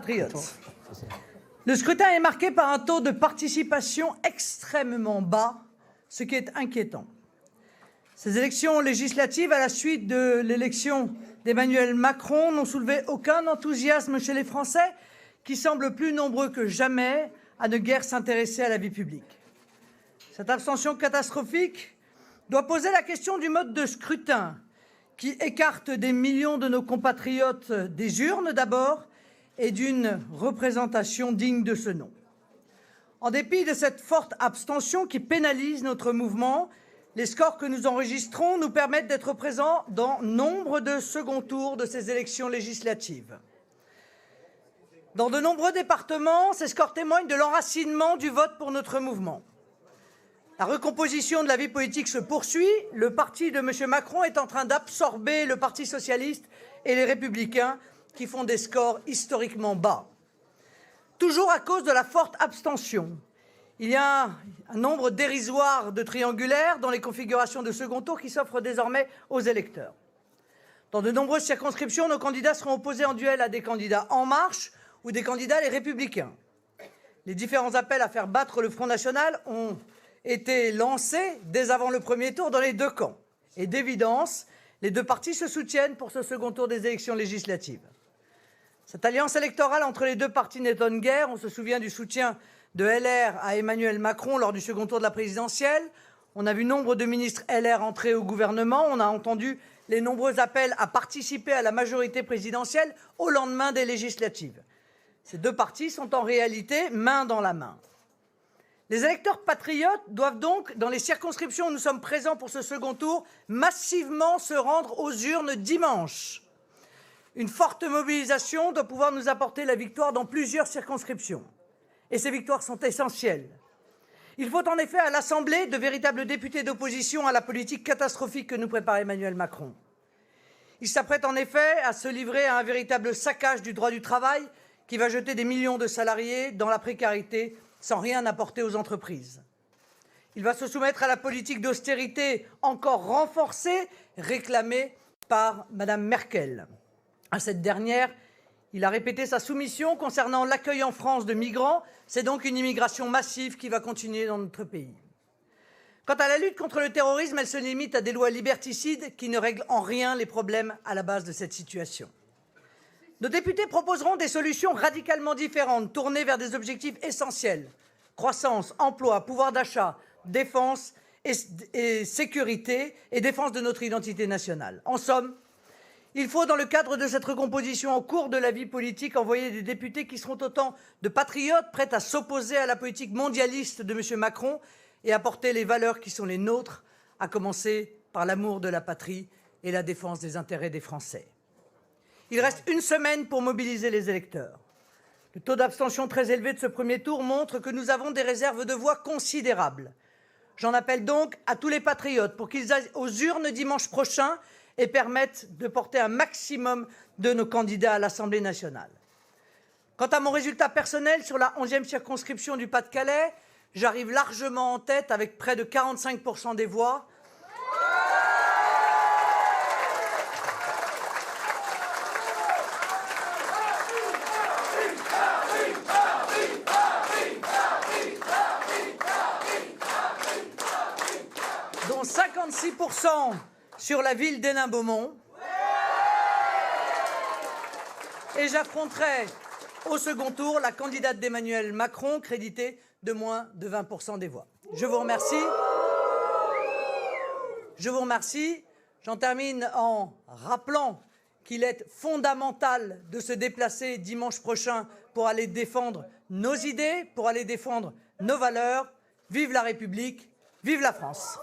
compatriotes. Le scrutin est marqué par un taux de participation extrêmement bas, ce qui est inquiétant. Ces élections législatives, à la suite de l'élection d'Emmanuel Macron, n'ont soulevé aucun enthousiasme chez les Français, qui semblent plus nombreux que jamais à ne guère s'intéresser à la vie publique. Cette abstention catastrophique doit poser la question du mode de scrutin, qui écarte des millions de nos compatriotes des urnes d'abord et d'une représentation digne de ce nom. En dépit de cette forte abstention qui pénalise notre mouvement, les scores que nous enregistrons nous permettent d'être présents dans nombre de second tours de ces élections législatives. Dans de nombreux départements, ces scores témoignent de l'enracinement du vote pour notre mouvement. La recomposition de la vie politique se poursuit. Le parti de M. Macron est en train d'absorber le Parti socialiste et les Républicains, qui font des scores historiquement bas. Toujours à cause de la forte abstention, il y a un nombre dérisoire de triangulaires dans les configurations de second tour qui s'offrent désormais aux électeurs. Dans de nombreuses circonscriptions, nos candidats seront opposés en duel à des candidats En Marche ou des candidats Les Républicains. Les différents appels à faire battre le Front National ont été lancés dès avant le premier tour dans les deux camps. Et d'évidence, les deux partis se soutiennent pour ce second tour des élections législatives. Cette alliance électorale entre les deux partis n'étonne guère. On se souvient du soutien de LR à Emmanuel Macron lors du second tour de la présidentielle. On a vu nombre de ministres LR entrer au gouvernement. On a entendu les nombreux appels à participer à la majorité présidentielle au lendemain des législatives. Ces deux partis sont en réalité main dans la main. Les électeurs patriotes doivent donc, dans les circonscriptions où nous sommes présents pour ce second tour, massivement se rendre aux urnes dimanche. Une forte mobilisation doit pouvoir nous apporter la victoire dans plusieurs circonscriptions. Et ces victoires sont essentielles. Il faut en effet à l'Assemblée de véritables députés d'opposition à la politique catastrophique que nous prépare Emmanuel Macron. Il s'apprête en effet à se livrer à un véritable saccage du droit du travail qui va jeter des millions de salariés dans la précarité sans rien apporter aux entreprises. Il va se soumettre à la politique d'austérité encore renforcée, réclamée par Mme Merkel. À cette dernière, il a répété sa soumission concernant l'accueil en France de migrants. C'est donc une immigration massive qui va continuer dans notre pays. Quant à la lutte contre le terrorisme, elle se limite à des lois liberticides qui ne règlent en rien les problèmes à la base de cette situation. Nos députés proposeront des solutions radicalement différentes, tournées vers des objectifs essentiels: croissance, emploi, pouvoir d'achat, défense et sécurité et défense de notre identité nationale. En somme, il faut, dans le cadre de cette recomposition en cours de la vie politique, envoyer des députés qui seront autant de patriotes prêts à s'opposer à la politique mondialiste de M. Macron et à porter les valeurs qui sont les nôtres, à commencer par l'amour de la patrie et la défense des intérêts des Français. Il reste une semaine pour mobiliser les électeurs. Le taux d'abstention très élevé de ce premier tour montre que nous avons des réserves de voix considérables. J'en appelle donc à tous les patriotes pour qu'ils aillent aux urnes dimanche prochain et permettent de porter un maximum de nos candidats à l'Assemblée nationale. Quant à mon résultat personnel sur la 11e circonscription du Pas-de-Calais, j'arrive largement en tête avec près de 45% des voix. Dont 56% sur la ville d'Hénin-Beaumont. Et j'affronterai au second tour la candidate d'Emmanuel Macron, créditée de moins de 20% des voix. Je vous remercie. J'en termine en rappelant qu'il est fondamental de se déplacer dimanche prochain pour aller défendre nos idées, pour aller défendre nos valeurs. Vive la République, vive la France.